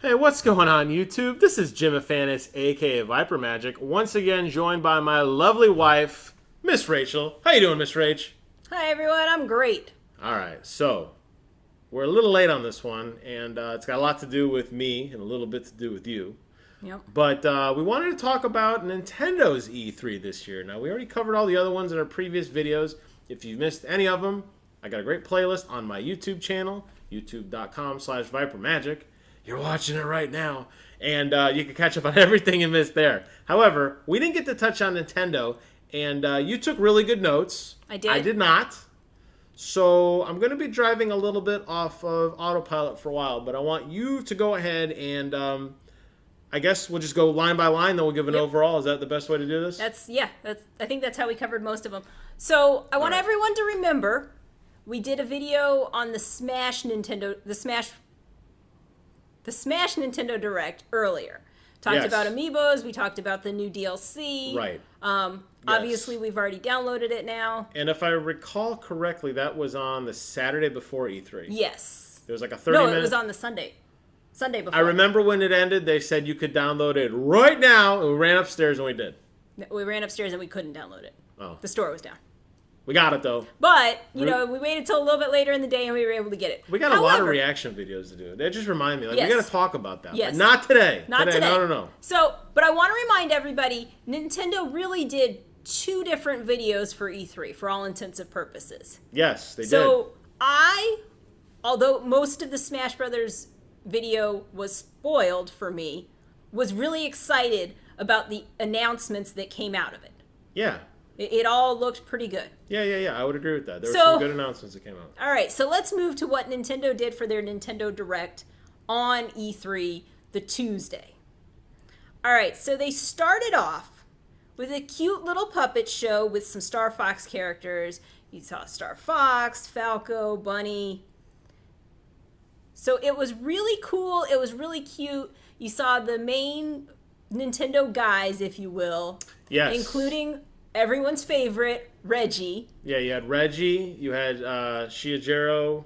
Hey, what's going on, YouTube? This is Jim Afanis, aka Viper Magic, once again joined by my lovely wife, Miss Rachel. How you doing, Miss Rach? Hi everyone, I'm great. All right, so we're a little late on this one, and it's got a lot to do with me and a little bit to do with you. Yep. But we wanted to talk about Nintendo's E3 this year. Now, we already covered all the other ones in our previous videos. If you missed any of them, I got a great playlist on my YouTube channel, youtube.com/ViperMagic. You're watching it right now, and you can catch up on everything you missed there. However, we didn't get to touch on Nintendo, and you took really good notes. I did. I did not. So I'm going to be driving a little bit off of autopilot for a while, but I want you to go ahead and I guess we'll just go line by line, then we'll give an overall. Is that the best way to do this? I think that's how we covered most of them. So I want everyone to remember, we did a video on the Smash Nintendo Direct earlier. Talked about amiibos. We talked about the new DLC. Right. Obviously, we've already downloaded it now. And if I recall correctly, that was on the Saturday before E3. Yes. It was like a 30-minute... No, it was on the Sunday before. I remember when it ended, they said you could download it right now, and we ran upstairs and we did. We ran upstairs and we couldn't download it. Oh. The store was down. We got it, though. But, we waited till a little bit later in the day and we were able to get it. We got a lot of reaction videos to do. That just remind me. We got to talk about that. Yes. But not today. Not today. No. So, but I want to remind everybody, Nintendo really did 2 different videos for E3, for all intents and purposes. Yes, they did. So, although most of the Smash Brothers video was spoiled for me, was really excited about the announcements that came out of it. Yeah. It all looked pretty good. Yeah. I would agree with that. There were some good announcements that came out. All right, so let's move to what Nintendo did for their Nintendo Direct on E3 the Tuesday. All right, so they started off with a cute little puppet show with some Star Fox characters. You saw Star Fox, Falco, Bunny. So it was really cool. It was really cute. You saw the main Nintendo guys, if you will. Yes. Including everyone's favorite, Reggie. Yeah, you had Reggie. You had Shigeru.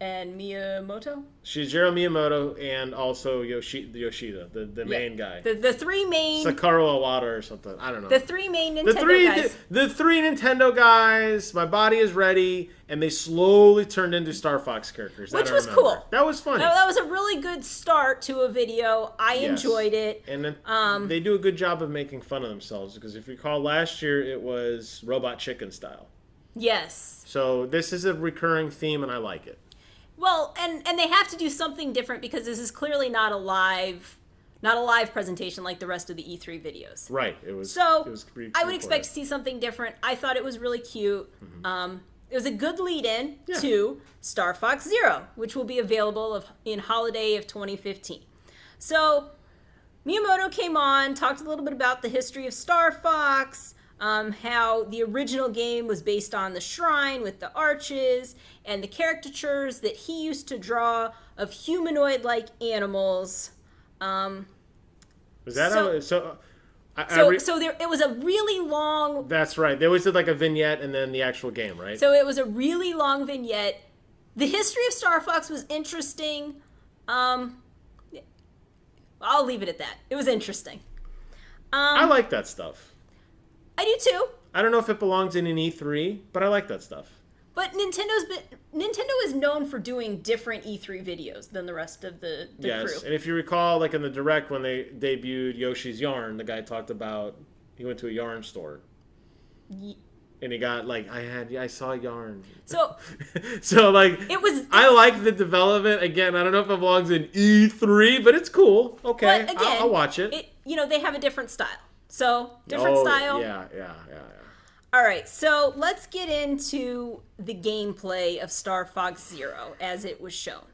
And Miyamoto? Shigeru Miyamoto and also Yoshida, the main guy. The 3 main... Sakaru Iwata or something. I don't know. The 3 main Nintendo guys. The 3 Nintendo guys. My body is ready. And they slowly turned into Star Fox characters. Which was cool. That was funny. That was a really good start to a video. I enjoyed it. And then they do a good job of making fun of themselves. Because if you recall, last year it was Robot Chicken style. Yes. So this is a recurring theme and I like it. Well, and they have to do something different because this is clearly not a live presentation like the rest of the E3 videos. Right. It was I would expect to see something different. I thought it was really cute. Mm-hmm. It was a good lead-in to Star Fox Zero, which will be available in holiday of 2015. So Miyamoto came on, talked a little bit about the history of Star Fox, how the original game was based on the shrine with the arches and the caricatures that he used to draw of humanoid-like animals. Was that it was a really long... That's right. They always did like a vignette and then the actual game, right? So it was a really long vignette. The history of Star Fox was interesting. I'll leave it at that. It was interesting. I like that stuff. I do too. I don't know if it belongs in an E3, but I like that stuff. But Nintendo is known for doing different E3 videos than the rest of the crew. Yes, and if you recall, like in the Direct when they debuted Yoshi's Yarn, the guy talked about he went to a yarn store. And he got I saw yarn. So like it was. I like the development. Again, I don't know if it belongs in E3, but it's cool. Okay, but again, I'll watch it. They have a different style. So different style. Yeah. All right, so let's get into the gameplay of Star Fox Zero as it was shown.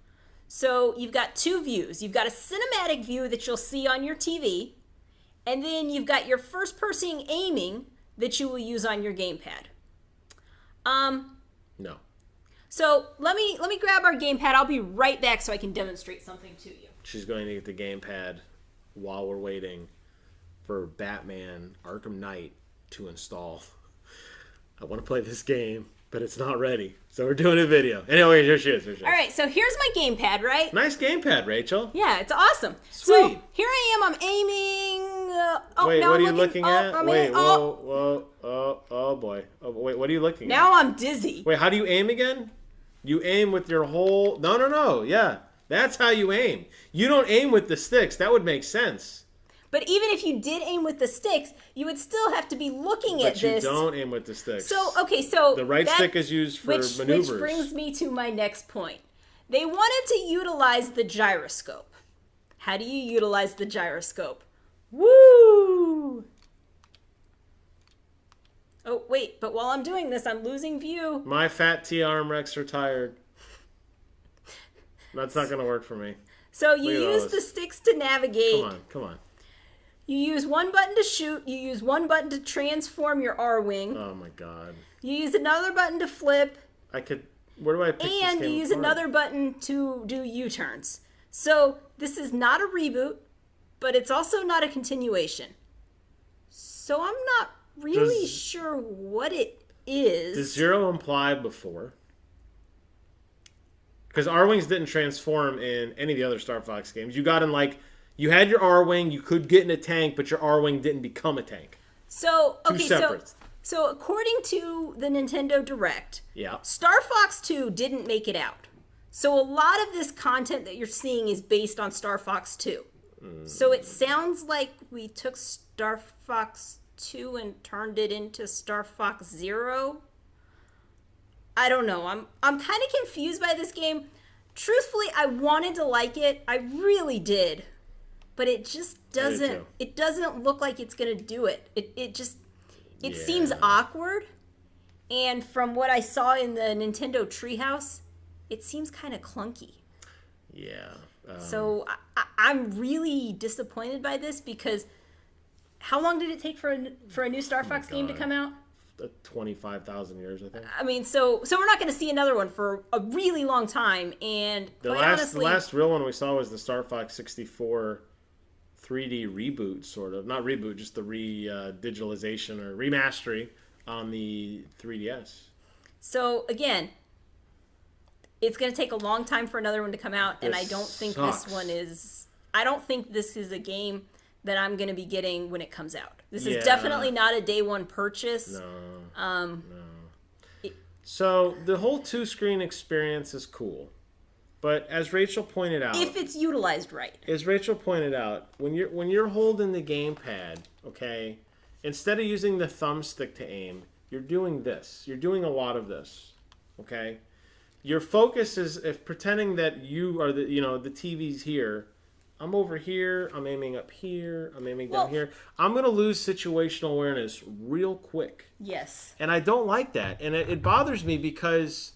So you've got 2 views. You've got a cinematic view that you'll see on your TV, and then you've got your first-person aiming that you will use on your gamepad. No. So let me grab our gamepad. I'll be right back so I can demonstrate something to you. She's going to get the gamepad while we're waiting for Batman Arkham Knight to install. I want to play this game, but it's not ready. So we're doing a video. Anyway, here she is. All right, so here's my gamepad, right? Nice gamepad, Rachel. Yeah, it's awesome. Sweet. So here I am. I'm aiming. Wait, now what I'm are you looking at? Wait, whoa. Oh boy. Oh, wait, what are you looking at? Now I'm dizzy. Wait, how do you aim again? You aim with your whole... No. Yeah, that's how you aim. You don't aim with the sticks. That would make sense. But even if you did aim with the sticks, you would still have to be looking at this. But you don't aim with the sticks. So, okay, so... The right stick is used for maneuvers. Which brings me to my next point. They wanted to utilize the gyroscope. How do you utilize the gyroscope? Woo! Oh, wait, but while I'm doing this, I'm losing view. My fat T-arm Rex are tired. That's not going to work for me. So you use the sticks to navigate. Come on. You use one button to shoot. You use one button to transform your R-wing. Oh my god. You use another button to flip. Where do I pick this game And you use another button to do U-turns. So this is not a reboot, but it's also not a continuation. So I'm not really sure what it is. Does 0 imply before? Because R-Wings didn't transform in any of the other Star Fox games. You got in you had your R-Wing, you could get in a tank, but your R-Wing didn't become a tank. So, okay, separate. So according to the Nintendo Direct, yeah, Star Fox 2 didn't make it out. So a lot of this content that you're seeing is based on Star Fox 2. So it sounds like we took Star Fox 2 and turned it into Star Fox 0. I don't know. I'm kind of confused by this game. Truthfully, I wanted to like it. I really did. But it just doesn't look like it's going to do it. It seems awkward. And from what I saw in the Nintendo Treehouse, it seems kind of clunky. Yeah. So I'm really disappointed by this because how long did it take for a new Star Fox game to come out? 25,000 years, I think. I mean, so we're not going to see another one for a really long time. And the last real one we saw was the Star Fox 64 3D reboot, sort of. Not reboot, just the digitalization or remastery on the 3DS. So again, it's going to take a long time for another one to come out, and I don't think I don't think this is a game that I'm going to be getting when it comes out. This is definitely not a day one purchase. No. So the whole 2-screen experience is cool. But as Rachel pointed out, if it's utilized right. As Rachel pointed out, when you're holding the gamepad, okay, instead of using the thumbstick to aim, you're doing this. You're doing a lot of this. Okay? Your focus is pretending that you are the TV's here. I'm over here, I'm aiming up here, I'm aiming down here. I'm going to lose situational awareness real quick. Yes. And I don't like that. And it bothers me because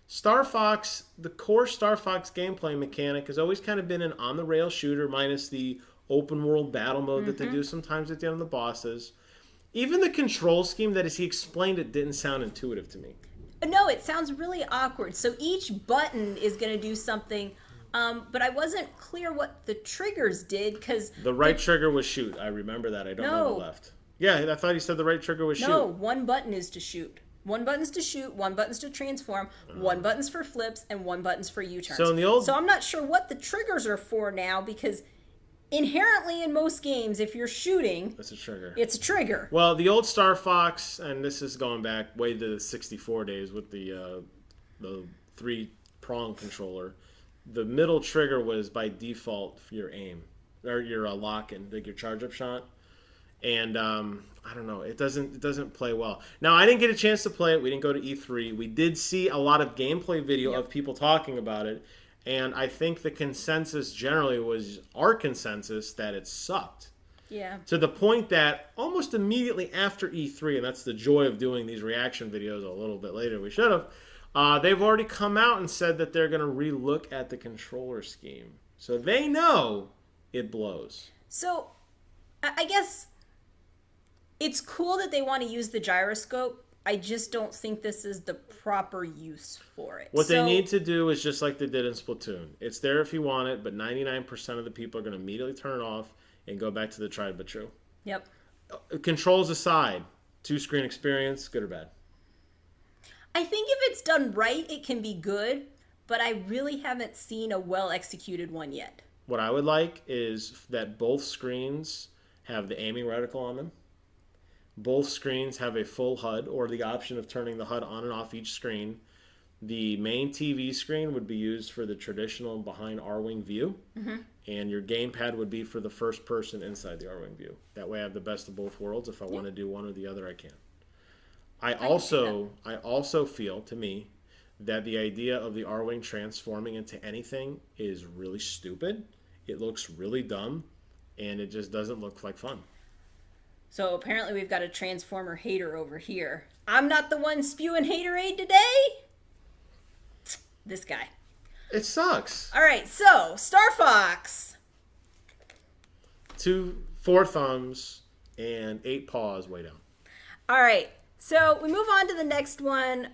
Star Fox, the core Star Fox gameplay mechanic has always kind of been an on-the-rail shooter minus the open-world battle mode that they do sometimes at the end of the bosses. Even the control scheme that, as he explained it, didn't sound intuitive to me. No, it sounds really awkward. So each button is going to do something, but I wasn't clear what the triggers did because... The right trigger was shoot. I remember that. I don't know the left. Yeah, I thought he said the right trigger was shoot. No, one button is to shoot. One button's to shoot, one button's to transform, one button's for flips, and one button's for U-turns. So I'm not sure what the triggers are for now because inherently in most games, if you're shooting... It's a trigger. It's a trigger. Well, the old Star Fox, and this is going back way to the 64 days with the 3-prong controller, the middle trigger was by default for your aim, or your lock-in, like your charge-up shot. And I don't know, it doesn't play well. Now, I didn't get a chance to play it. We didn't go to E3. We did see a lot of gameplay video of people talking about it, and I think the consensus generally was our consensus that it sucked. Yeah. To the point that almost immediately after E3, and that's the joy of doing these reaction videos a little bit later, we should have, they've already come out and said that they're going to relook at the controller scheme. So they know it blows. So, I guess... it's cool that they want to use the gyroscope. I just don't think this is the proper use for it. What they need to do is just like they did in Splatoon. It's there if you want it, but 99% of the people are going to immediately turn it off and go back to the tried but true. Yep. Controls aside, 2-screen experience, good or bad? I think if it's done right, it can be good, but I really haven't seen a well-executed one yet. What I would like is that both screens have the aiming reticle on them. Both screens have a full HUD or the option of turning the HUD on and off each screen. The main TV screen would be used for the traditional behind R-Wing view, and your gamepad would be for the first person inside the R-Wing view. That way I have the best of both worlds. If I want to do one or the other, I can. I also feel, to me, that the idea of the R-Wing transforming into anything is really stupid. It looks really dumb, and it just doesn't look like fun. So apparently we've got a Transformer hater over here. I'm not the one spewing haterade today. This guy. It sucks. All right, so Star Fox. 4 thumbs and 8 paws way down. All right, so we move on to the next one.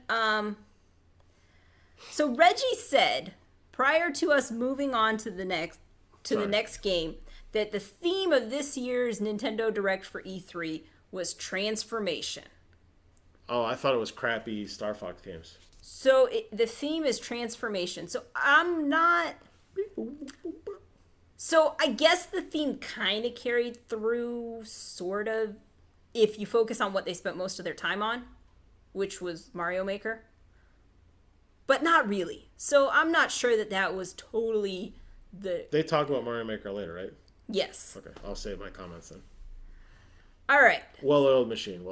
So Reggie said prior to us moving on to the next game that the theme of this year's Nintendo Direct for E3 was transformation. Oh, I thought it was crappy Star Fox games. So the theme is transformation. So I'm not... So I guess the theme kind of carried through, sort of, if you focus on what they spent most of their time on, which was Mario Maker. But not really. So I'm not sure that was totally the... They talk about Mario Maker later, right? Yes. Okay, I'll save my comments then. All right. Well-oiled machine.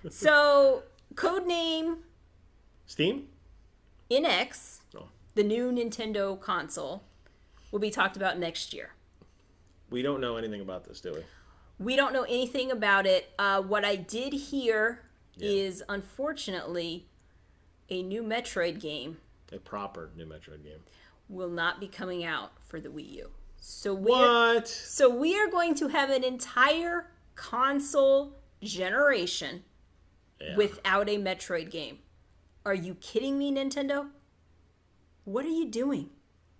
So, codename... Steam? NX, Oh. the new Nintendo console, will be talked about next year. We don't know anything about this, do we? We don't know anything about it. What I did hear is, unfortunately, a new Metroid game. A proper new Metroid game. Will not be coming out for the Wii U. So we are going to have an entire console generation without a Metroid game. Are you kidding me, Nintendo? What are you doing?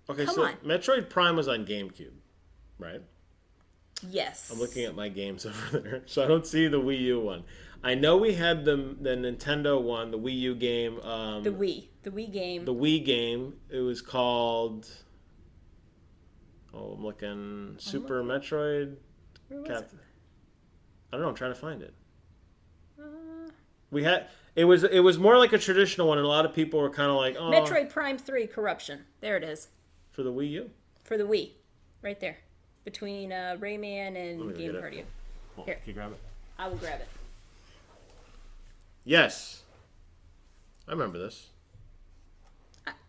Okay, Come so on. Metroid Prime was on GameCube, right? Yes. I'm looking at my games over there, so I don't see the Wii U one. I know we had the Nintendo one, the Wii U game. The Wii game. The Wii game. It was called... Oh, I'm looking... Super Metroid... Where was it? I don't know, I'm trying to find it. We had... It was more like a traditional one, and a lot of people were kind of like, oh... Metroid Prime 3 Corruption. There it is. For the Wii U? For the Wii. Right there. Between Rayman and Game Cardio. Here. Can you grab it? I will grab it. Yes. I remember this.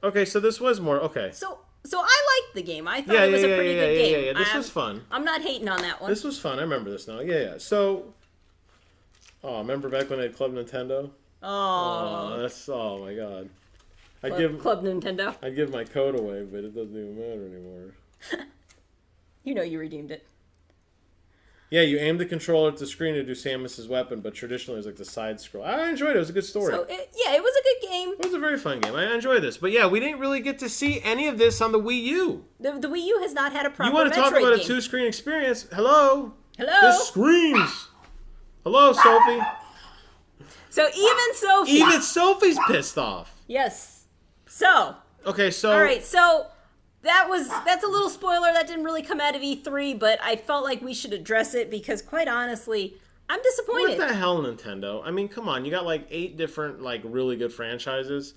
Okay, so this was more... Okay. So I liked the game. I thought it was a pretty good game. Yeah. This was fun. I'm not hating on that one. This was fun. I remember this now. Yeah. So... Oh, remember back when they had Club Nintendo? Oh, Oh my god. Club Nintendo. I'd give my code away, but it doesn't even matter anymore. You know you redeemed it. Yeah, you aim the controller at the screen to do Samus's weapon, but traditionally it was like the side scroll. I enjoyed it. It was a good story. So, it was a good game. It was a very fun game. I enjoyed this. But yeah, we didn't really get to see any of this on the Wii U. The Wii U has not had a proper You want to talk Metroid about game. a two-screen experience? Hello? Hello? This screams. Hello, Sophie. So even Sophie's pissed off. Yes. So. Okay, so. All right, so that's a little spoiler. That didn't really come out of E3, but I felt like we should address it because, quite honestly, I'm disappointed. What the hell, Nintendo? I mean, come on. You got like 8 different, like, really good franchises.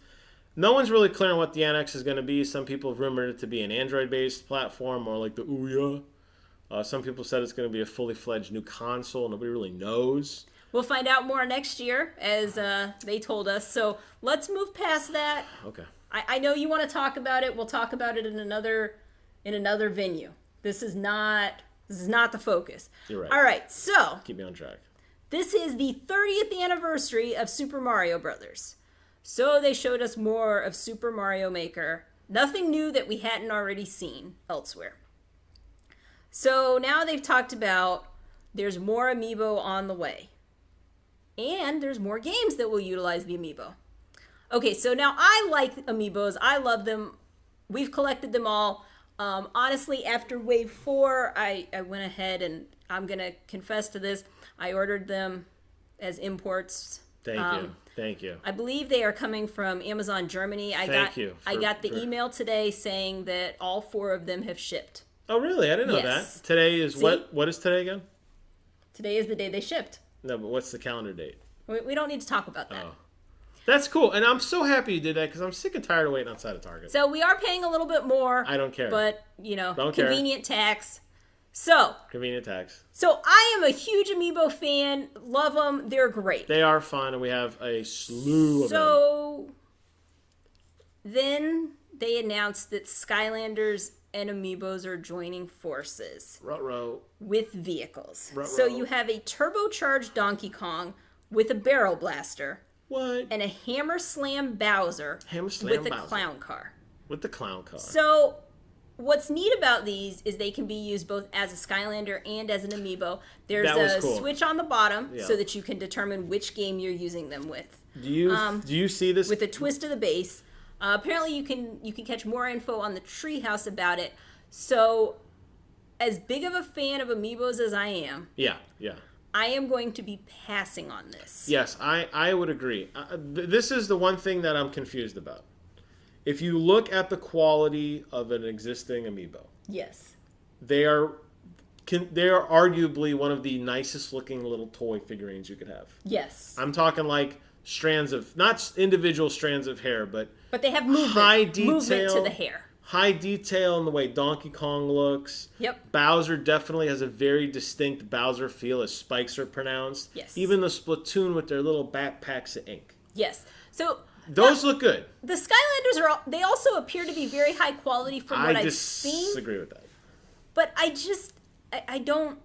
No one's really clear on what the NX is going to be. Some people have rumored it to be an Android-based platform, more like the Ouya. Some people said it's going to be a fully fledged new console. Nobody really knows. We'll find out more next year, as they told us. So let's move past that. Okay. I know you want to talk about it. We'll talk about it in another venue. This is not the focus. You're right. All right. So keep me on track. This is the 30th anniversary of Super Mario Brothers. So they showed us more of Super Mario Maker. Nothing new that we hadn't already seen elsewhere. So now they've talked about there's more amiibo on the way. And there's more games that will utilize the amiibo. Okay, so now I like amiibos. I love them. We've collected them all. Honestly, after Wave 4, I went ahead and I'm going to confess to this. I ordered them as imports. Thank you. Thank you. I believe they are coming from Amazon Germany. I got the email today saying that all 4 of them have shipped. Oh, really? I didn't know that. Today is what? What is today again? Today is the day they shipped. No, but what's the calendar date? We don't need to talk about that. Oh. That's cool. And I'm so happy you did that because I'm sick and tired of waiting outside of Target. So we are paying a little bit more. I don't care. But, don't convenient tax. So. Convenient tax. So I am a huge Amiibo fan. Love them. They're great. They are fun, and we have a slew of them. So then they announced that Skylanders and Amiibos are joining forces. Ruh-roh. With vehicles. Ruh-roh. So you have a turbocharged Donkey Kong with a barrel blaster. What? And a Hammer Slam Bowser with a clown car. With the clown car. So what's neat about these is they can be used both as a Skylander and as an Amiibo. There's a switch on the bottom so that you can determine which game you're using them with. Do you see this? With a twist of the base. Apparently you can catch more info on the Treehouse about it. So as big of a fan of Amiibos as I am. Yeah. I am going to be passing on this. Yes, I would agree. This is the one thing that I'm confused about. If you look at the quality of an existing Amiibo, yes, they are arguably one of the nicest looking little toy figurines you could have. Yes, I'm talking like strands of, not individual strands of hair, but they have movement, high detail, movement to the hair. High detail in the way Donkey Kong looks. Yep. Bowser definitely has a very distinct Bowser feel as spikes are pronounced. Yes. Even the Splatoon with their little backpacks of ink. Yes. So those look good. The Skylanders they also appear to be very high quality from what I've seen. I disagree with that. But I don't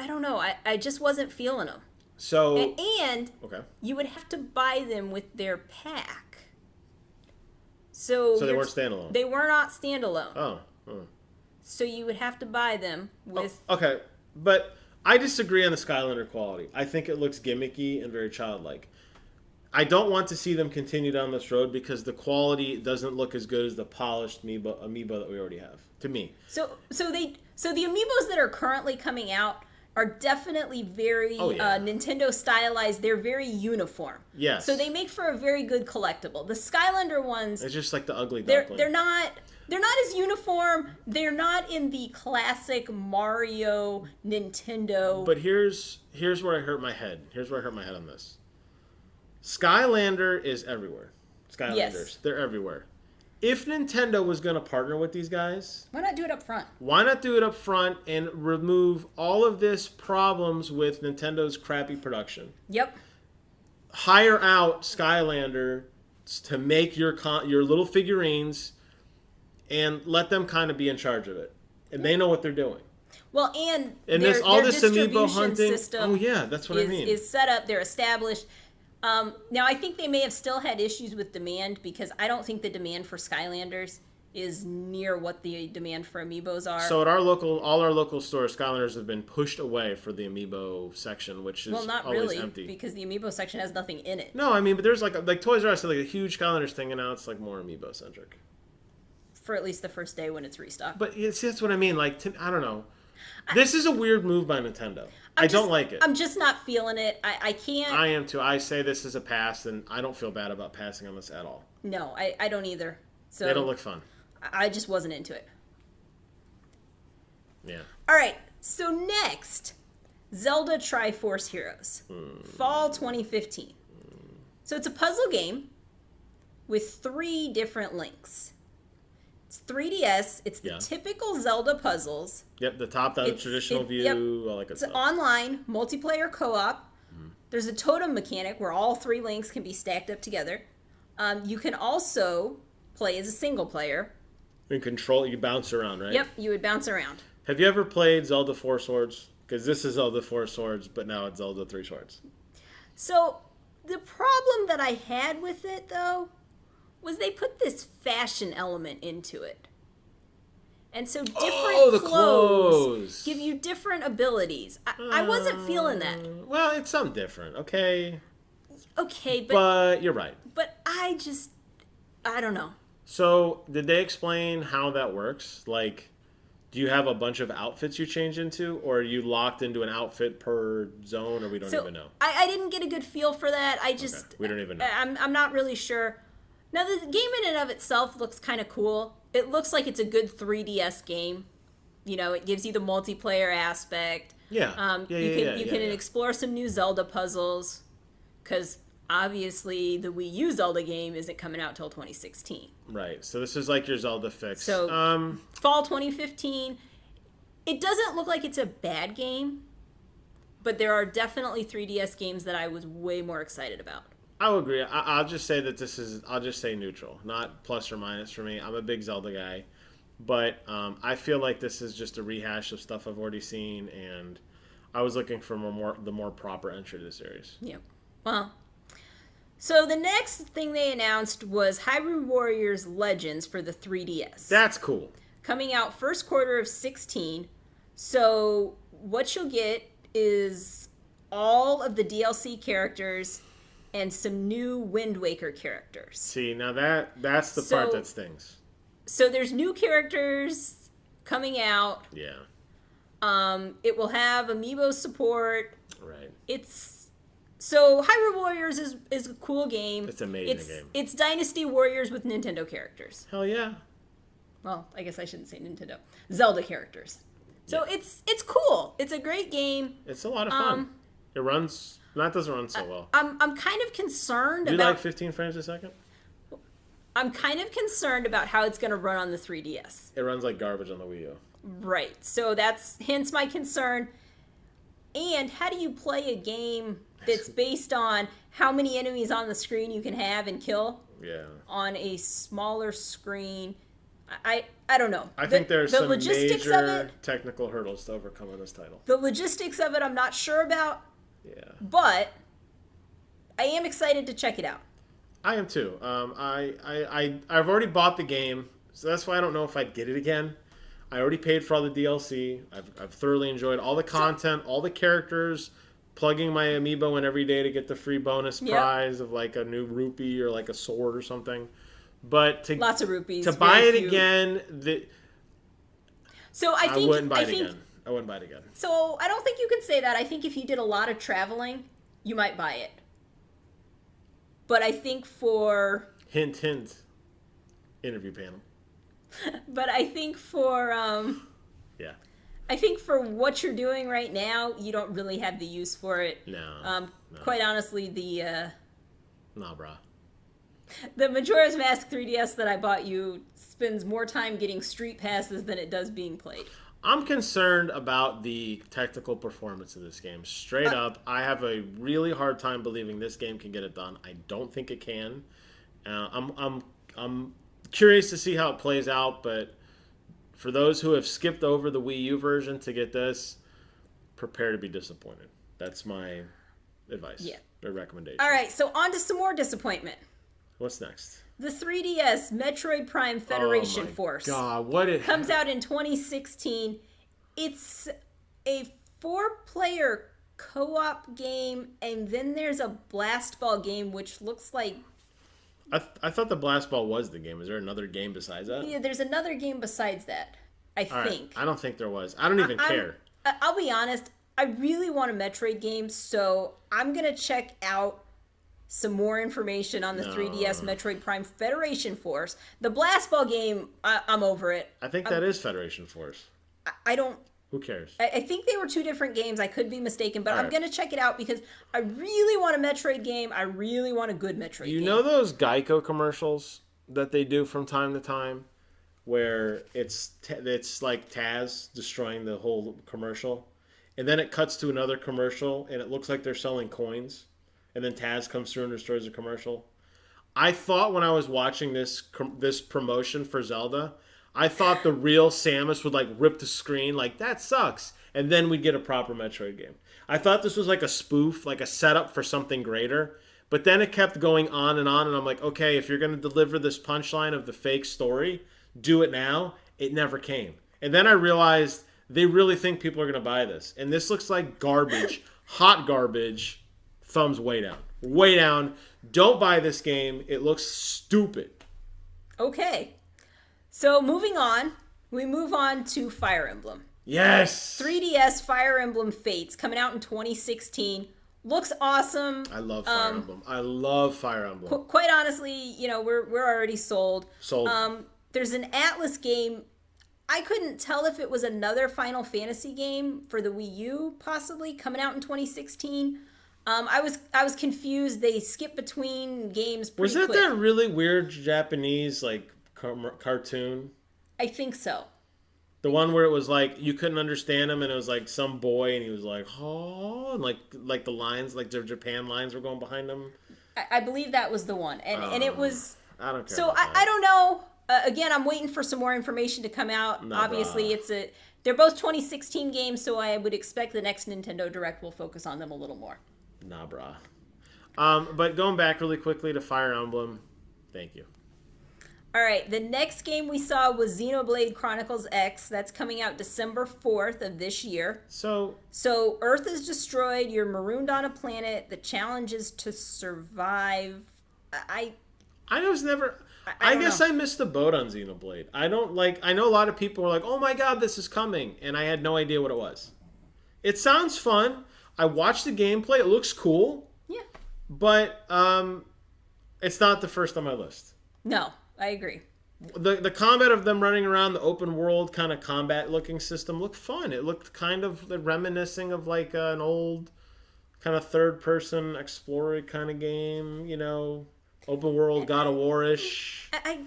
know. I just wasn't feeling them. So and okay. You would have to buy them with their pack. So they weren't standalone. They were not standalone. Oh. So you would have to buy them with. Oh, okay, but I disagree on the Skylander quality. I think it looks gimmicky and very childlike. I don't want to see them continue down this road because the quality doesn't look as good as the polished amiibo that we already have. To me. So the amiibos that are currently coming out are definitely very Nintendo stylized. They're very uniform. Yes. So they make for a very good collectible. The Skylander ones, it's just like the ugly duckling. They're not as uniform. They're not in the classic Mario Nintendo. But here's where I hurt my head. Here's where I hurt my head on this. Skylander is everywhere. Skylanders, yes. They're everywhere. If Nintendo was going to partner with these guys... Why not do it up front? Why not do it up front and remove all of this problems with Nintendo's crappy production? Yep. Hire out Skylander to make your little figurines and let them kind of be in charge of it. And they know what they're doing. Well, and there's all this amiibo hunting. Oh, yeah, that's what I mean. Is set up. They're established. Now, I think they may have still had issues with demand because I don't think the demand for Skylanders is near what the demand for Amiibos are. So at all our local stores, Skylanders have been pushed away for the Amiibo section, which is not always really, empty. Because the Amiibo section has nothing in it. No, I mean, but there's like Toys R Us had like a huge Skylanders thing, and now it's like more Amiibo centric. For at least the first day when it's restocked. But see, that's what I mean. Like, I don't know. This is a weird move by Nintendo. I don't like it. I'm just not feeling it. I can't. I am too. I say this is a pass, and I don't feel bad about passing on this at all. No, I don't either. So they don't look fun. I just wasn't into it. Yeah. All right. So next, Zelda Triforce Heroes, Fall 2015. So it's a puzzle game with 3 different links. It's 3DS. It's the typical Zelda puzzles. Yep, the top, that traditional view, all that good it's stuff. It's online, multiplayer co-op. There's a totem mechanic where all 3 links can be stacked up together. You can also play as a single player. You control, you bounce around, right? Yep, you would bounce around. Have you ever played Zelda 4 Swords? Because this is Zelda 4 Swords, but now it's Zelda 3 Swords. So, the problem that I had with it, though, was they put this fashion element into it. And so different clothes give you different abilities. I wasn't feeling that. Well, it's something different, okay? Okay, but you're right. But I don't know. So, did they explain how that works? Like, Do you have a bunch of outfits you change into, or are you locked into an outfit per zone, or we don't even know? I didn't get a good feel for that. We don't even know. I'm not really sure. Now, the game in and of itself looks kind of cool. It looks like it's a good 3DS game. You know, it gives you the multiplayer aspect. Yeah. You can explore some new Zelda puzzles, because obviously the Wii U Zelda game isn't coming out till 2016. Right. So this is like your Zelda fix. So fall 2015. It doesn't look like it's a bad game, but there are definitely 3DS games that I was way more excited about. I would agree. I'll just say that I'll just say neutral, not plus or minus for me. I'm a big Zelda guy. But I feel like this is just a rehash of stuff I've already seen, and I was looking for the more proper entry to the series. Yeah. Well, so the next thing they announced was Hyrule Warriors Legends for the 3DS. That's cool. Coming out first quarter of 16. So what you'll get is all of the DLC characters and some new Wind Waker characters. See, now that's the part that stings. So there's new characters coming out. Yeah. It will have amiibo support. Right. So Hyrule Warriors is a cool game. It's an amazing game. It's Dynasty Warriors with Nintendo characters. Hell yeah. Well, I guess I shouldn't say Nintendo. Zelda characters. So yeah. It's cool. It's a great game. It's a lot of fun. It runs. That doesn't run so well. I'm kind of concerned about. Do you like 15 frames a second? I'm kind of concerned about how it's going to run on the 3DS. It runs like garbage on the Wii U. Right. So that's hence my concern. And how do you play a game that's based on how many enemies on the screen you can have and kill? Yeah. On a smaller screen. I don't know. I think there's some major technical hurdles to overcome in this title. The logistics of it I'm not sure about. Yeah. But I am excited to check it out. I am too. I've already bought the game, so that's why I don't know if I'd get it again. I already paid for all the DLC. I've thoroughly enjoyed all the content, all the characters, plugging my amiibo in every day to get the free bonus prize of like a new rupee or like a sword or something. But lots of rupees. To buy it again, I wouldn't buy it again. I wouldn't buy it again. So I don't think you can say that. I think if you did a lot of traveling, you might buy it. But I think for... Hint, hint. Interview panel. But I think for... yeah. I think for what you're doing right now, you don't really have the use for it. No. Quite honestly, Nah, brah. The Majora's Mask 3DS that I bought you spends more time getting street passes than it does being played. I'm concerned about the technical performance of this game. Straight up, I have a really hard time believing this game can get it done. I don't think it can. I'm curious to see how it plays out, but for those who have skipped over the Wii U version to get this, prepare to be disappointed. That's my advice or recommendation. All right, so on to some more disappointment. What's next? The 3DS Metroid Prime Federation Force. God, what comes out in 2016. It's a 4-player co-op game, and then there's a Blast Ball game, which looks like... I thought the Blast Ball was the game. Is there another game besides that? Yeah, there's another game besides that, I think. I don't think there was. I don't even care. I'll be honest. I really want a Metroid game, so I'm going to check out some more information on the 3DS Metroid Prime Federation Force. The Blast Ball game, I'm over it. I think that is Federation Force. I don't... Who cares? I think they were two different games. I could be mistaken, but I'm going to check it out because I really want a Metroid game. I really want a good Metroid game. You know those Geico commercials that they do from time to time where it's like Taz destroying the whole commercial, and then it cuts to another commercial, and it looks like they're selling coins, and then Taz comes through and destroys the commercial? I thought when I was watching this promotion for Zelda, I thought the real Samus would like rip the screen like, that sucks, and then we'd get a proper Metroid game. I thought this was like a spoof, like a setup for something greater, but then it kept going on, and I'm like, okay, if you're going to deliver this punchline of the fake story, do it now. It never came. And then I realized they really think people are going to buy this, and this looks like garbage, hot garbage. Thumbs way down. Way down. Don't buy this game. It looks stupid. Okay. So moving on, We move on to Fire Emblem. Yes. 3DS Fire Emblem Fates coming out in 2016. Looks awesome. I love Fire Emblem. I love Fire Emblem. Quite honestly, we're already sold. Sold. There's an Atlas game. I couldn't tell if it was another Final Fantasy game for the Wii U, possibly coming out in 2016. I was confused. They skipped between games pretty quick. Was that really weird Japanese like cartoon? I think so. The one where it was like you couldn't understand him, and it was like some boy, and he was like, "Oh," and like the lines, like the Japan lines, were going behind him. I believe that was the one, and it was. I don't care. So I don't know. Again, I'm waiting for some more information to come out. Nah, Obviously, they're both 2016 games, so I would expect the next Nintendo Direct will focus on them a little more. Nah, brah. But going back really quickly to Fire Emblem, thank you. All right, the next game we saw was Xenoblade Chronicles X. That's coming out December 4th of this year. So Earth is destroyed. You're marooned on a planet. The challenge is to survive. I guess I missed the boat on Xenoblade. I know a lot of people were like, "Oh my god, this is coming," and I had no idea what it was. It sounds fun. I watched the gameplay. It looks cool. Yeah. But it's not the first on my list. No, I agree. The combat of them running around the open world kind of combat looking system looked fun. It looked kind of reminiscing of like an old kind of third person explorer kind of game, open world God of War-ish. I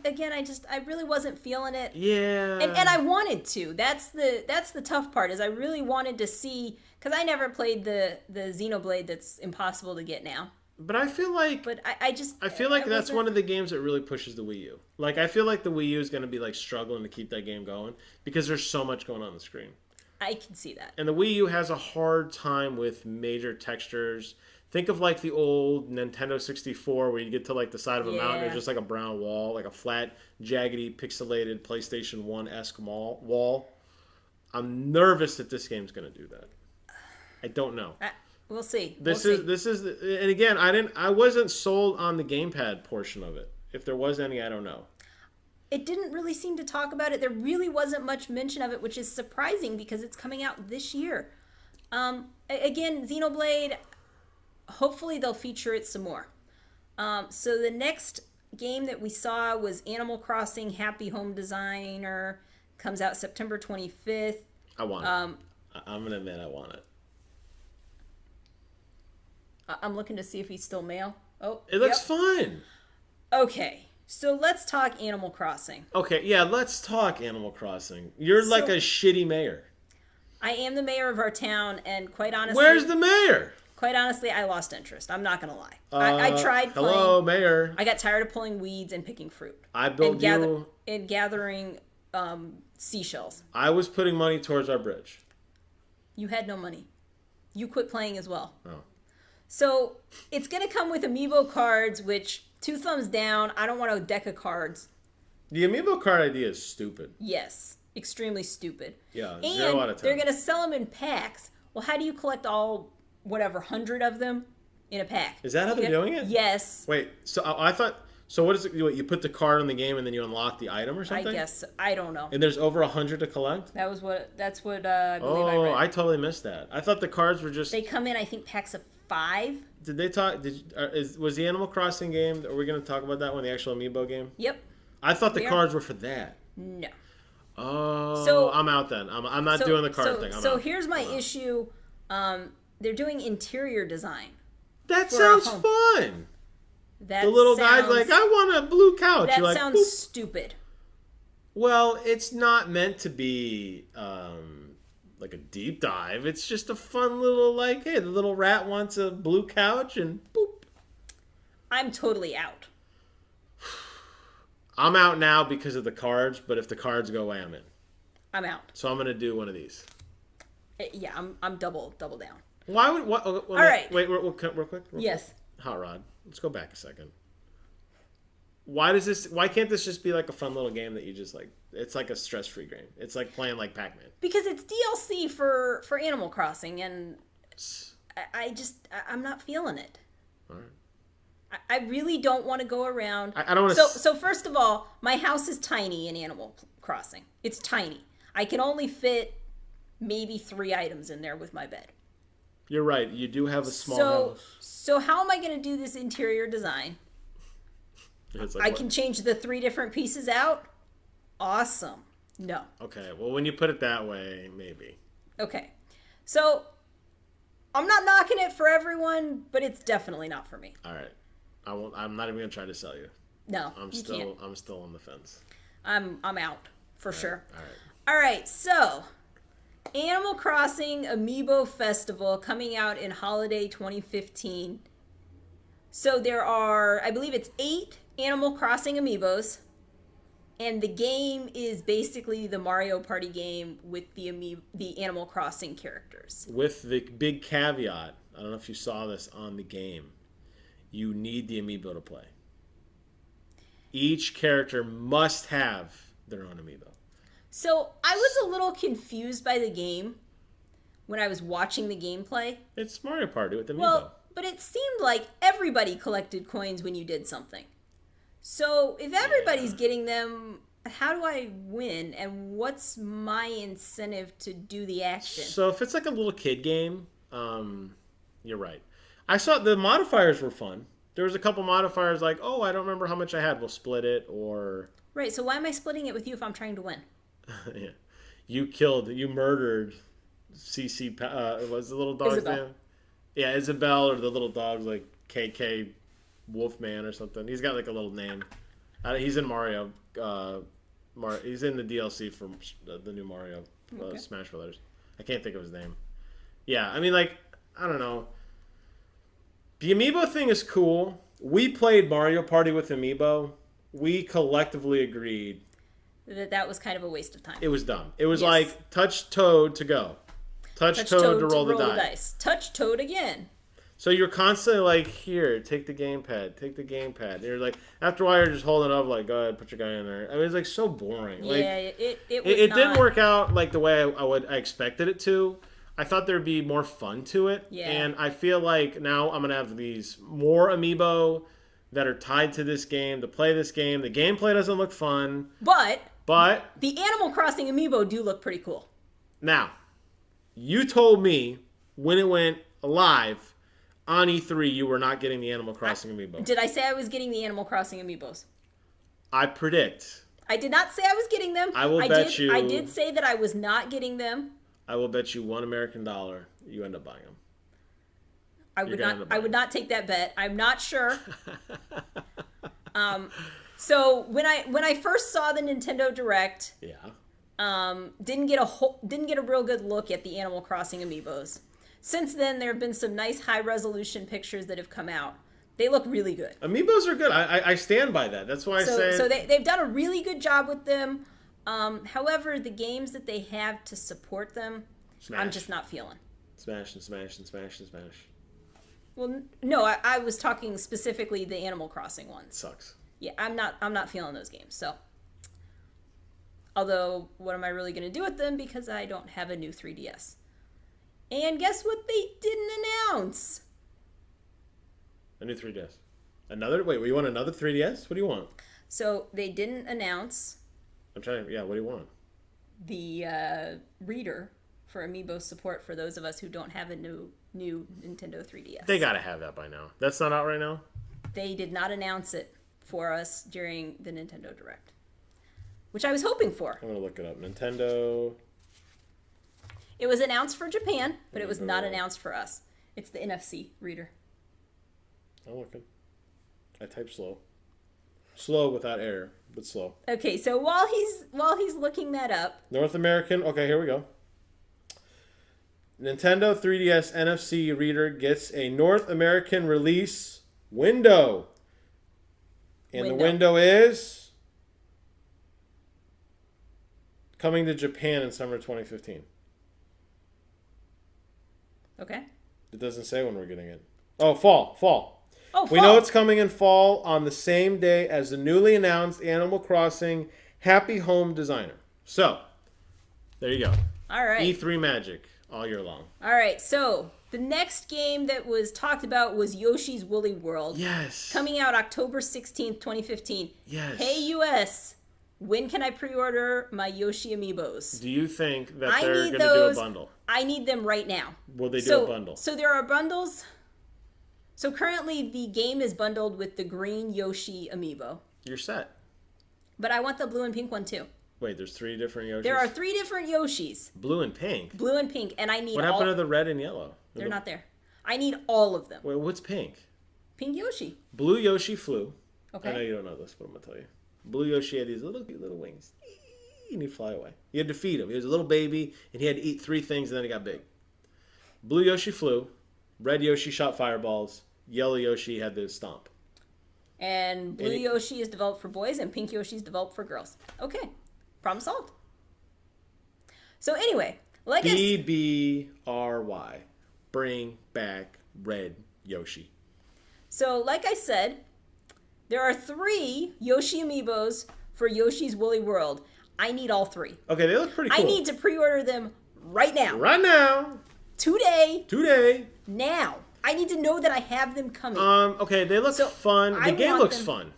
really wasn't feeling it. Yeah. And I wanted to. That's the tough part, is I really wanted to see, because I never played the Xenoblade that's impossible to get now. But I feel like that's one of the games that really pushes the Wii U. Like, I feel like the Wii U is going to be like struggling to keep that game going because there's so much going on the screen. I can see that. And the Wii U has a hard time with major textures. Think of like the old Nintendo 64 where you get to like the side of a mountain, there's just like a brown wall, like a flat, jaggedy, pixelated PlayStation 1-esque wall. I'm nervous that this game's going to do that. I don't know. We'll see. This is, and again, I wasn't sold on the gamepad portion of it. If there was any, I don't know. It didn't really seem to talk about it. There really wasn't much mention of it, which is surprising because it's coming out this year. Again, Xenoblade, hopefully they'll feature it some more. So the next game that we saw was Animal Crossing Happy Home Designer. Comes out September 25th. I want it. I'm going to admit I want it. I'm looking to see if he's still male. Oh, it looks fun. Okay, so let's talk Animal Crossing. Okay, yeah, let's talk Animal Crossing. You're like a shitty mayor. I am the mayor of our town, and quite honestly... Where's the mayor? Quite honestly, I lost interest. I'm not going to lie. I tried playing... Hello, mayor. I got tired of pulling weeds and picking fruit. And gathering seashells. I was putting money towards our bridge. You had no money. You quit playing as well. Oh. So it's going to come with amiibo cards, which, 2 thumbs down, I don't want a deck of cards. The amiibo card idea is stupid. Yes, extremely stupid. Yeah, and 0 out of 10. They're going to sell them in packs. Well, how do you collect all, 100 of them in a pack? Is that how they're doing it? Yes. Wait, so I thought... So what is it? You put the card in the game and then you unlock the item or something? I guess. I don't know. And there's over 100 to collect? That's what I believe I read. Oh, I totally missed that. I thought the cards were just... They come in, I think, packs of 5. Did they talk... Was the Animal Crossing game... Are we going to talk about that one, the actual amiibo game? Yep. I thought the cards were for that. No. Oh, so, I'm out then. I'm not doing the card thing. Here's my issue. They're doing interior design. That sounds fun. The little guy's like, I want a blue couch. That You're like, sounds stupid. Well, it's not meant to be like a deep dive. It's just a fun little, like, hey, the little rat wants a blue couch and boop. I'm totally out. I'm out now because of the cards, but if the cards go away, I'm in. I'm out. So I'm going to do one of these. Yeah, I'm double down. Why would... All right. Wait, real quick. Yes. Hot Rod. Let's go back a second. Why can't this just be like a fun little game that you just like, it's like a stress-free game. It's like playing like Pac-Man. Because it's DLC for Animal Crossing, and I'm not feeling it. All right. I really don't want to go around. I don't want to. So first of all, my house is tiny in Animal Crossing. It's tiny. I can only fit maybe 3 items in there with my bed. You're right. You do have a small house. So how am I going to do this interior design? I can change the 3 different pieces out. Awesome. No. Okay. Well, when you put it that way, maybe. Okay. So I'm not knocking it for everyone, but it's definitely not for me. All right. I won't. I'm not even gonna try to sell you. No, I'm you still. can't. I'm still on the fence. I'm out for sure. All right. All right. So, Animal Crossing Amiibo Festival coming out in holiday 2015. So there are, I believe it's 8 Animal Crossing Amiibos, and the game is basically the Mario Party game with the Animal Crossing characters. With the big caveat, I don't know if you saw this on the game. You need the amiibo to play. Each character must have their own amiibo. So I was a little confused by the game when I was watching the gameplay. It's Mario Party with amiibo. Well, but it seemed like everybody collected coins when you did something. So if everybody's getting them, how do I win? And what's my incentive to do the action? So if it's like a little kid game, you're right. I saw the modifiers were fun. There was a couple modifiers like, oh, I don't remember how much I had. We'll split it, or... Right, so why am I splitting it with you if I'm trying to win? Yeah. You murdered CC, what's the little dog's name? Yeah, Isabel, or the little dog's like KK Wolfman or something. He's got like a little name. He's in Mario. He's in the DLC for the new Mario Smash Brothers. I can't think of his name. Yeah, I mean, like, I don't know. The amiibo thing is cool. We played Mario Party with amiibo. We collectively agreed that was kind of a waste of time. it was dumb. It was like touch Toad to go. Touch Toad to roll the dice. Touch Toad again. So you're constantly like, here, take the gamepad, take the gamepad. And you're like, after a while, you're just holding it up, like, go ahead, put your guy in there. I mean, it's like so boring. Yeah, like, it didn't work out like the way I expected it to. I thought there'd be more fun to it. Yeah. And I feel like now I'm going to have these more amiibo that are tied to this game to play this game. The gameplay doesn't look fun. But the Animal Crossing amiibo do look pretty cool. Now, you told me when it went live on E3 you were not getting the Animal Crossing amiibo. Did I say I was getting the Animal Crossing amiibos? I predict. I did not say I was getting them. I bet you. I did say that I was not getting them. I will bet you $1 American you end up buying them. I would not take that bet. I'm not sure. So when I first saw the Nintendo Direct, didn't get a real good look at the Animal Crossing amiibos. Since then, there have been some nice high resolution pictures that have come out. They look really good. Amiibos are good. I stand by that. That's why I say. So they've done a really good job with them. However, the games that they have to support them, Smash. I'm just not feeling. Smash and smash and smash and smash. Well, no, I was talking specifically the Animal Crossing ones. Sucks. Yeah, I'm not feeling those games. So, although, what am I really going to do with them? Because I don't have a new 3DS. And guess what they didn't announce? A new 3DS. Wait, you want another 3DS? What do you want? So, they didn't announce... What do you want? The reader for Amiibo support for those of us who don't have a new Nintendo 3DS. They gotta have that by now. That's not out right now? They did not announce it for us during the Nintendo Direct, which I was hoping for. I'm gonna look it up. Nintendo. It was announced for Japan, but it was not announced for us. It's the NFC reader. I'm looking. I type slow. Slow without error, but slow. Okay, so while he's looking that up, North American. Okay, here we go. Nintendo 3DS NFC reader gets a North American release window. And the window is coming to Japan in summer 2015. Okay. It doesn't say when we're getting it. Oh, fall. Oh, fall. We know it's coming in fall on the same day as the newly announced Animal Crossing Happy Home Designer. So, there you go. All right. E3 magic all year long. All right, so The next game that was talked about was Yoshi's Woolly World. Yes. Coming out October 16th, 2015. Yes. Hey, US, when can I pre-order my Yoshi amiibos? Do you think that they're going to do a bundle? I need them right now. Will they do a bundle? So there are bundles. So currently the game is bundled with the green Yoshi amiibo. You're set. But I want the blue and pink one too. Wait, there's 3 different Yoshis? There are 3 different Yoshis. Blue and pink? Blue and pink, and I need What happened to the red and yellow? They're not there. I need all of them. Wait, what's pink? Pink Yoshi. Blue Yoshi flew. Okay. I know you don't know this, but I'm going to tell you. Blue Yoshi had these little cute little wings. And he'd fly away. You had to feed him. He was a little baby, and he had to eat 3 things, and then he got big. Blue Yoshi flew. Red Yoshi shot fireballs. Yellow Yoshi had the stomp. And blue Yoshi is developed for boys, and pink Yoshi is developed for girls. Okay. Problem solved. So anyway, like BBRY. Bring back Red Yoshi. So like I said, there are 3 Yoshi amiibos for Yoshi's Woolly World. I need all 3. Okay, they look pretty cool. I need to pre-order them right now. Right now. Today. Now. I need to know that I have them coming. Okay, they look fun. The game looks fun.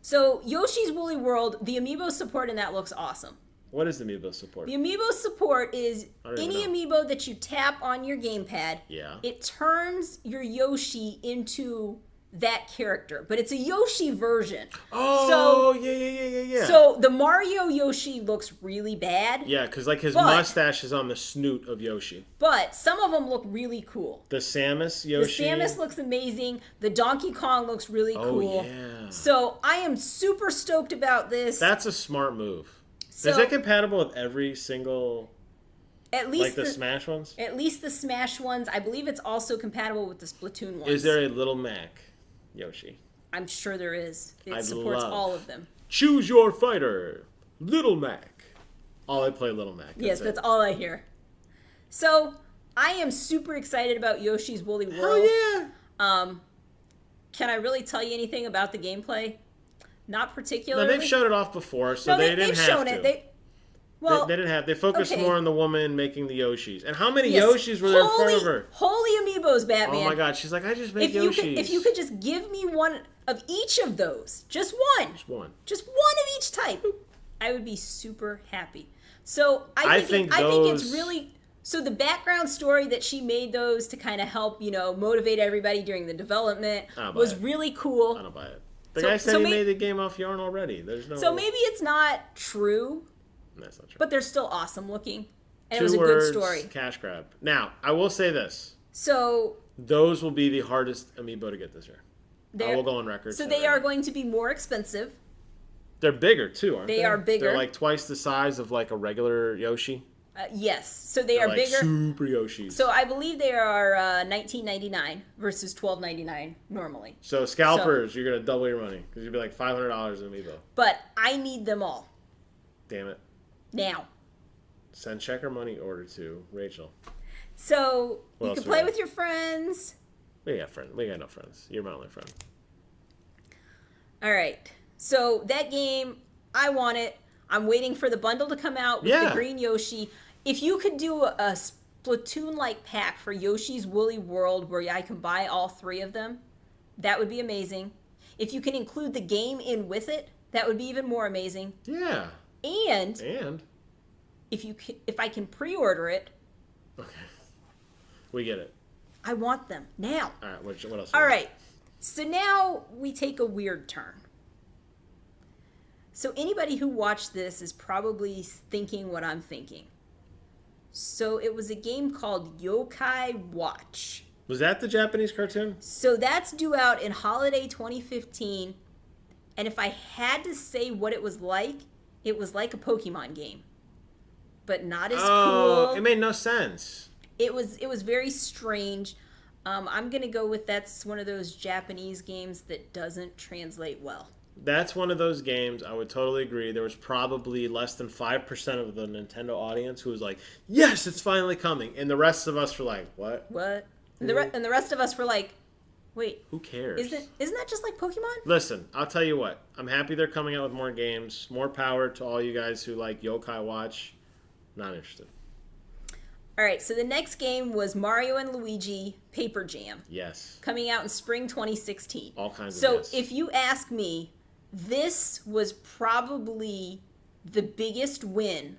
So Yoshi's Woolly World, the amiibo support in that looks awesome. What is the amiibo support? The amiibo support is any amiibo that you tap on your gamepad. Yeah. It turns your Yoshi into that character, but it's a Yoshi version. Oh, yeah. So the Mario Yoshi looks really bad. Yeah, because like his mustache is on the snoot of Yoshi. But some of them look really cool. The Samus Yoshi. The Samus looks amazing. The Donkey Kong looks really cool. Oh, yeah. So I am super stoked about this. That's a smart move. Is it compatible with every single... At least like the Smash ones? At least the Smash ones. I believe it's also compatible with the Splatoon ones. Is there a Little Mac Yoshi? I'm sure there is. It supports all of them. Choose your fighter, Little Mac. I play Little Mac. That's all I hear. So I am super excited about Yoshi's Woolly World. Hell yeah! Can I really tell you anything about the gameplay? Not particularly. No, they've showed it off before, so they didn't have to. They didn't have. They focused more on the woman making the Yoshis. And how many Yoshis were there in front of her? Holy amiibos, Batman! Oh my God, she's like, I just make Yoshis. If you could just give me one of each of those, just one. Just one of each type, I would be super happy. So I think it's really. So the background story that she made those to kind of help, motivate everybody during the development was really cool. I don't buy it. The guy said he made the game off yarn already. There's no. So maybe it's not true. That's not true. But they're still awesome looking, and Two it was a words, good story. Cash grab. Now I will say this. So those will be the hardest amiibo to get this year. I will go on record. So they are going to be more expensive. They're bigger too, aren't they? They are bigger. They're like twice the size of like a regular Yoshi. Yes, so they're like bigger. Super Yoshis. So I believe they are $19.99 versus $12.99 normally. So scalpers, you're gonna double your money because you'd be like $500 in amiibo. But I need them all. Damn it. Now. Send check or money order to Rachel. So you can play with your friends. We got friends. We got no friends. You're my only friend. All right. So that game, I want it. I'm waiting for the bundle to come out with the green Yoshi. If you could do a Splatoon-like pack for Yoshi's Woolly World where I can buy all 3 of them, that would be amazing. If you can include the game in with it, that would be even more amazing. Yeah. And if I can pre-order it. Okay. We get it. I want them now. All right. What else? All right. So now we take a weird turn. So anybody who watched this is probably thinking what I'm thinking. So it was a game called Yokai Watch. Was that the Japanese cartoon? So that's due out in holiday 2015. And if I had to say what it was like a Pokemon game. But not as cool. Oh, it made no sense. It was very strange. I'm going to go with that's one of those Japanese games that doesn't translate well. That's one of those games, I would totally agree. There was probably less than 5% of the Nintendo audience who was like, yes, it's finally coming. And the rest of us were like, what? What? And the rest of us were like, wait. Who cares? Isn't that just like Pokemon? Listen, I'll tell you what. I'm happy they're coming out with more games. More power to all you guys who like Yokai Watch. Not interested. All right, so the next game was Mario and Luigi Paper Jam. Yes. Coming out in spring 2016. All kinds so of So if you ask me, this was probably the biggest win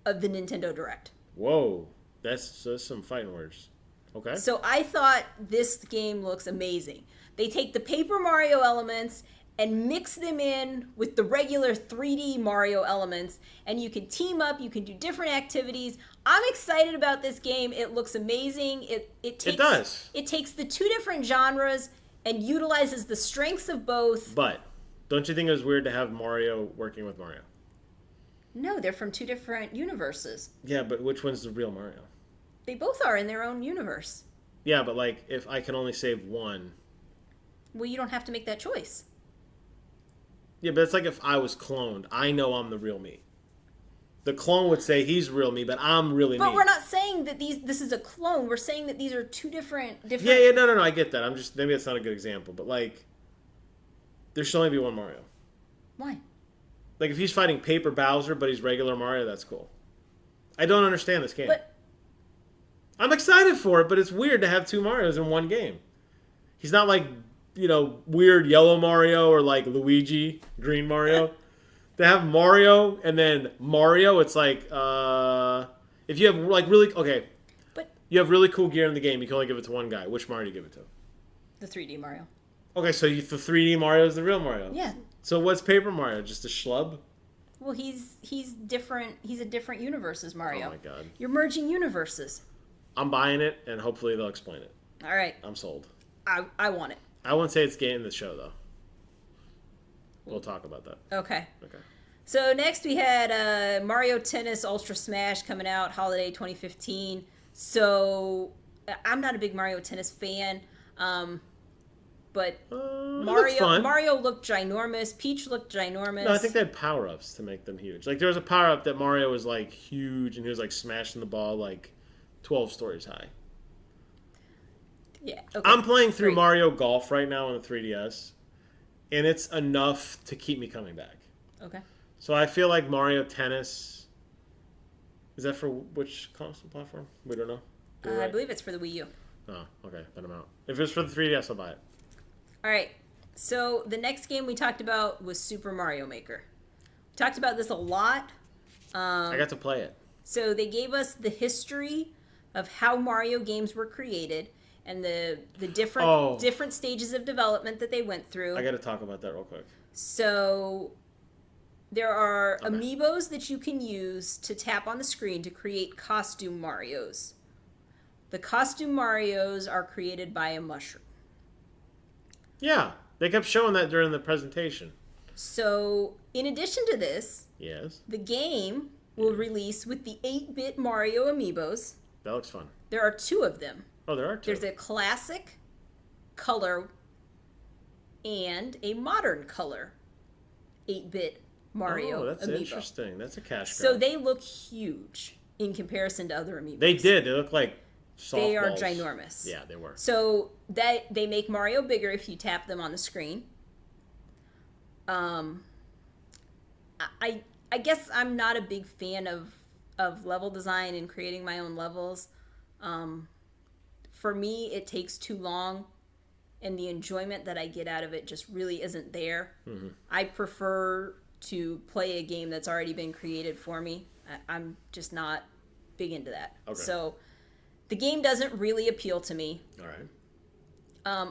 of the Nintendo Direct. Whoa. That's some fighting words. Okay. So I thought this game looks amazing. They take the Paper Mario elements and mix them in with the regular 3D Mario elements, and you can team up, you can do different activities. I'm excited about this game. It looks amazing. It does. It takes the two different genres and utilizes the strengths of both. But don't you think it was weird to have Mario working with Mario? No, they're from two different universes. Yeah, but which one's the real Mario? They both are in their own universe. Yeah, but like if I can only save one. Well, you don't have to make that choice. Yeah, but it's like if I was cloned. I know I'm the real me. The clone would say he's real me, but I'm really me. But we're not saying that this is a clone. We're saying that these are two different. Yeah, no, I get that. I'm just maybe that's not a good example, but like, there should only be one Mario. Why? Like if he's fighting Paper Bowser, but he's regular Mario, that's cool. I don't understand this game. But I'm excited for it, but it's weird to have two Marios in one game. He's not like, weird yellow Mario or like Luigi, green Mario. To have Mario and then Mario, it's like, if you have like but you have really cool gear in the game, you can only give it to one guy. Which Mario do you give it to? the 3D Mario. Okay, so the 3D Mario is the real Mario. Yeah. So what's Paper Mario? Just a schlub? Well, he's different. He's a different universe as Mario. Oh my god. You're merging universes. I'm buying it, and hopefully they'll explain it. All right. I'm sold. I want it. I won't say it's game in the show, though. We'll talk about that. Okay. Okay. So next we had Mario Tennis Ultra Smash coming out holiday 2015. So I'm not a big Mario Tennis fan, but Mario looked ginormous. Peach looked ginormous. No, I think they had power-ups to make them huge. Like there was a power-up that Mario was like huge, and he was like smashing the ball like 12 stories high. Yeah. Okay. I'm playing through Mario Golf right now on the 3DS, and it's enough to keep me coming back. Okay. So I feel like Mario Tennis. Is that for which console platform? We don't know. I believe it's for the Wii U. Oh, okay. Then I'm out. If it's for the 3DS, I'll buy it. All right. So the next game we talked about was Super Mario Maker. We talked about this a lot. I got to play it. So they gave us the history of how Mario games were created and the different stages of development that they went through. I got to talk about that real quick. So there are amiibos that you can use to tap on the screen to create costume Marios. The costume Marios are created by a mushroom. Yeah, they kept showing that during the presentation. So, in addition to this, yes, the game will release with the 8-bit Mario amiibos. That looks fun. There are 2 of them. Oh, there are 2. There's a classic color and a modern color 8-bit Mario that's amiibo. Interesting. That's a cash grab. So they look huge in comparison to other amiibos. They did. They look like softballs. They are ginormous. Yeah, they were. So they make Mario bigger if you tap them on the screen. I guess I'm not a big fan of level design and creating my own levels. For me, it takes too long, and the enjoyment that I get out of it just really isn't there. Mm-hmm. I prefer to play a game that's already been created for me. I'm just not big into that. Okay. So the game doesn't really appeal to me. All right.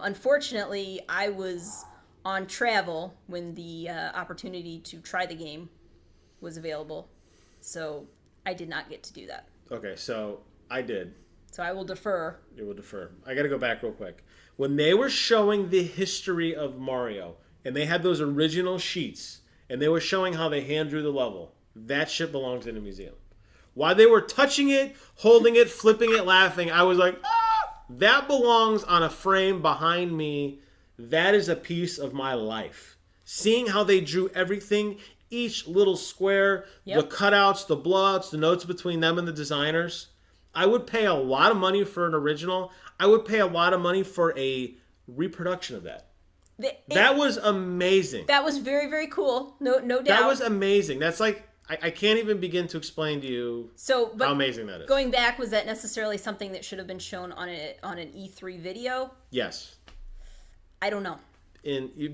Unfortunately, I was on travel when the opportunity to try the game was available, so I did not get to do that. Okay, so I did. So I will defer. You will defer. I got to go back real quick. When they were showing the history of Mario, and they had those original sheets, and they were showing how they hand drew the level, that shit belongs in a museum. While they were touching it, holding it, flipping it, laughing, I was like, that belongs on a frame behind me. That is a piece of my life. Seeing how they drew everything, each little square, the cutouts, the blowouts, the notes between them and the designers. I would pay a lot of money for an original. I would pay a lot of money for a reproduction of that. That was amazing. That was very, very cool. No doubt. That was amazing. That's like I can't even begin to explain to you but how amazing that is. Going back, was that necessarily something that should have been shown on an E3 video? Yes. I don't know.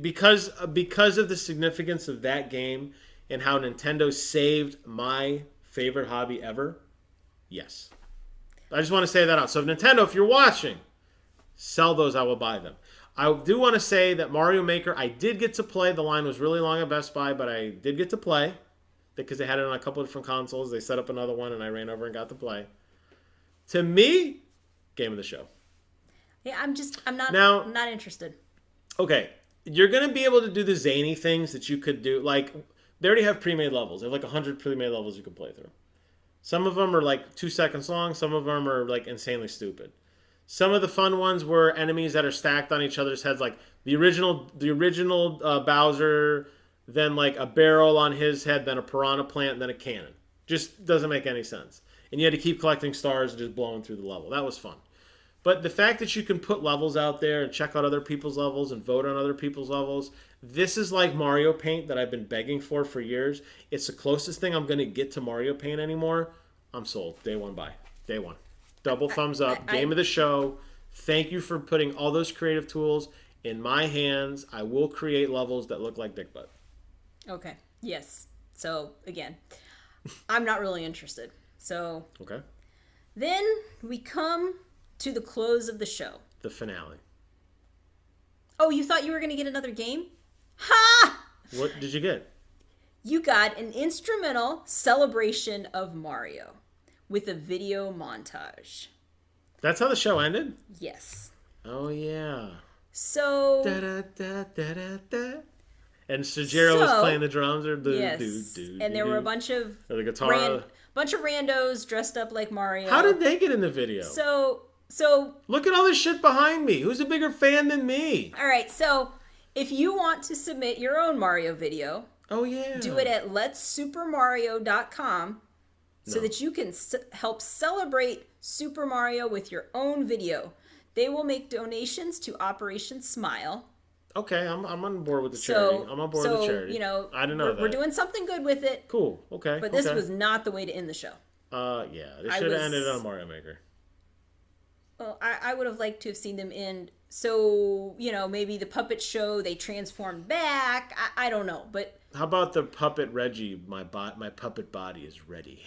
Because of the significance of that game and how Nintendo saved my favorite hobby ever, yes. I just want to say that out. So Nintendo, if you're watching, sell those. I will buy them. I do want to say that Mario Maker, I did get to play. The line was really long at Best Buy, but I did get to play because they had it on a couple of different consoles. They set up another one, and I ran over and got to play. To me, game of the show. Yeah, I'm not interested. Okay, you're going to be able to do the zany things that you could do. Like, they already have pre-made levels. They have like 100 pre-made levels you can play through. Some of them are like 2 seconds long. Some of them are like insanely stupid. Some of the fun ones were enemies that are stacked on each other's heads, like the original Bowser, then like a barrel on his head, then a piranha plant, and then a cannon. Just doesn't make any sense. And you had to keep collecting stars and just blowing through the level. That was fun. But the fact that you can put levels out there and check out other people's levels and vote on other people's levels, this is like Mario Paint that I've been begging for years. It's the closest thing I'm going to get to Mario Paint anymore. I'm sold. Day one buy. Day one. Double thumbs up. Game of the show. Thank you for putting all those creative tools in my hands. I will create levels that look like Dick Butt. Okay. Yes. So, again, I'm not really interested. So, okay. Then we come to the close of the show. The finale. Oh, you thought you were going to get another game? Ha! What did you get? You got an instrumental celebration of Mario with a video montage. That's how the show ended? Yes. Oh, yeah. So... And Sugiro was playing the drums, or and there were a bunch of the guitar, bunch of randos dressed up like Mario. How did they get in the video? So look at all this shit behind me. Who's a bigger fan than me? All right, so if you want to submit your own Mario video, oh yeah, do it at letssupermario.com so that you can help celebrate Super Mario with your own video. They will make donations to Operation Smile. Okay, I'm on board with the charity. I'm on board with the charity. You know, I didn't know that. We're doing something good with it. Cool. Okay. But this was not the way to end the show. Yeah, they should have ended on Mario Maker. Well, I would have liked to have seen them end. So, you know, maybe the puppet show, they transformed back. I don't know, but... How about the puppet Reggie, my puppet body is ready.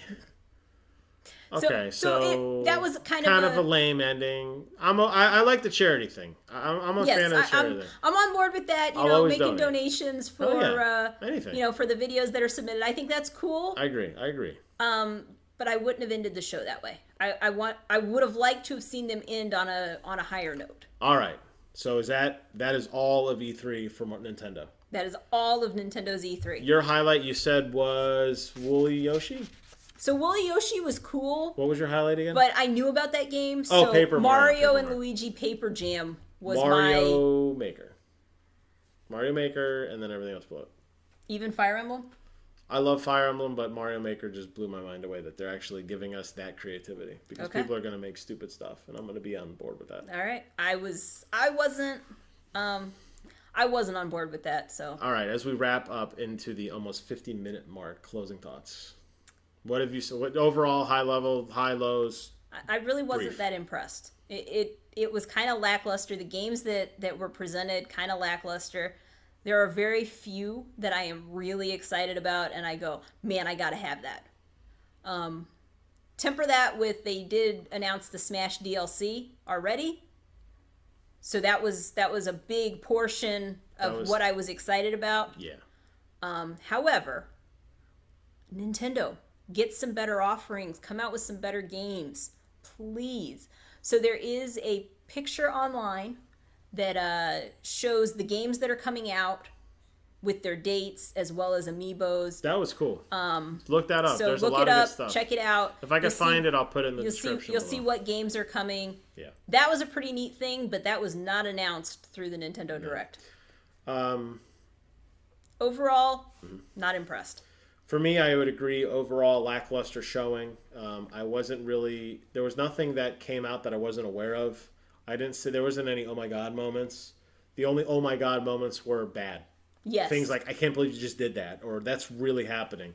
Okay, so that was kind of a lame ending. I like the charity thing. I'm a fan of the charity thing. I'm on board with that. You know, making donations for anything. You know, for the videos that are submitted. I think that's cool. I agree. But I wouldn't have ended the show that way. I would have liked to have seen them end on a higher note. All right. So that is all of E3 for Nintendo. That is all of Nintendo's E3. Your highlight, you said, was Woolly Yoshi? So Woolly Yoshi was cool. What was your highlight again? But I knew about that game. So Paper Mario and Luigi Paper Jam was Mario Maker. Mario Maker, and then everything else below it. Even Fire Emblem? I love Fire Emblem, but Mario Maker just blew my mind away that they're actually giving us that creativity. Because people are going to make stupid stuff, and I'm going to be on board with that. All right. I wasn't on board with that, so. All right, as we wrap up into the almost 50-minute mark, closing thoughts. What have you said? What overall, high level, high lows? I really wasn't that impressed. It was kind of lackluster. The games that were presented, kind of lackluster. There are very few that I am really excited about, and I go, man, I gotta have that. Temper that with they did announce the Smash DLC already, so that was a big portion of what I was excited about. Yeah. However, Nintendo, get some better offerings. Come out with some better games, please. So there is a picture online that shows the games that are coming out with their dates as well as amiibos. That was cool. Look that up. So there's look a lot it up, of good stuff. check it out. If I can find it, I'll put it in the description. You'll see what games are coming. Yeah. That was a pretty neat thing, but that was not announced through the Nintendo Direct. Overall, not impressed. For me, I would agree. Overall, lackluster showing. I wasn't really. There was nothing that came out that I wasn't aware of. I didn't say there wasn't any oh my god moments. The only oh my god moments were bad. Yes. Things like I can't believe you just did that, or that's really happening.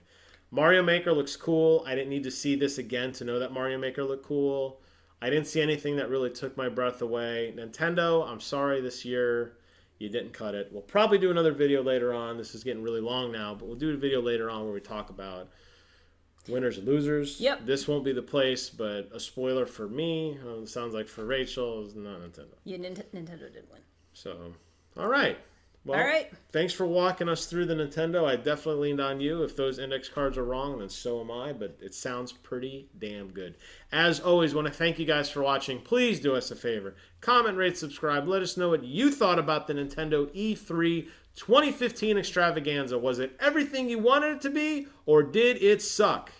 Mario Maker looks cool. I didn't need to see this again to know that Mario Maker looked cool. I didn't see anything that really took my breath away. Nintendo, I'm sorry this year you didn't cut it. We'll probably do another video later on. This is getting really long now, but we'll do a video later on where we talk about winners and losers. Yep. This won't be the place, but a spoiler for me, it sounds like for Rachel, is not Nintendo. Yeah, Nintendo did win. So, all right. Well, all right. Thanks for walking us through the Nintendo. I definitely leaned on you. If those index cards are wrong, then so am I, but it sounds pretty damn good. As always, want to thank you guys for watching. Please do us a favor. Comment, rate, subscribe. Let us know what you thought about the Nintendo E3 2015 extravaganza. Was it everything you wanted it to be, or did it suck?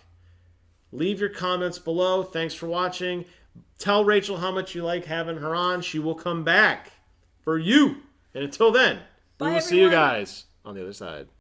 Leave your comments below. Thanks for watching. Tell Rachel how much you like having her on. She will come back for you. And until then, we will see you guys on the other side.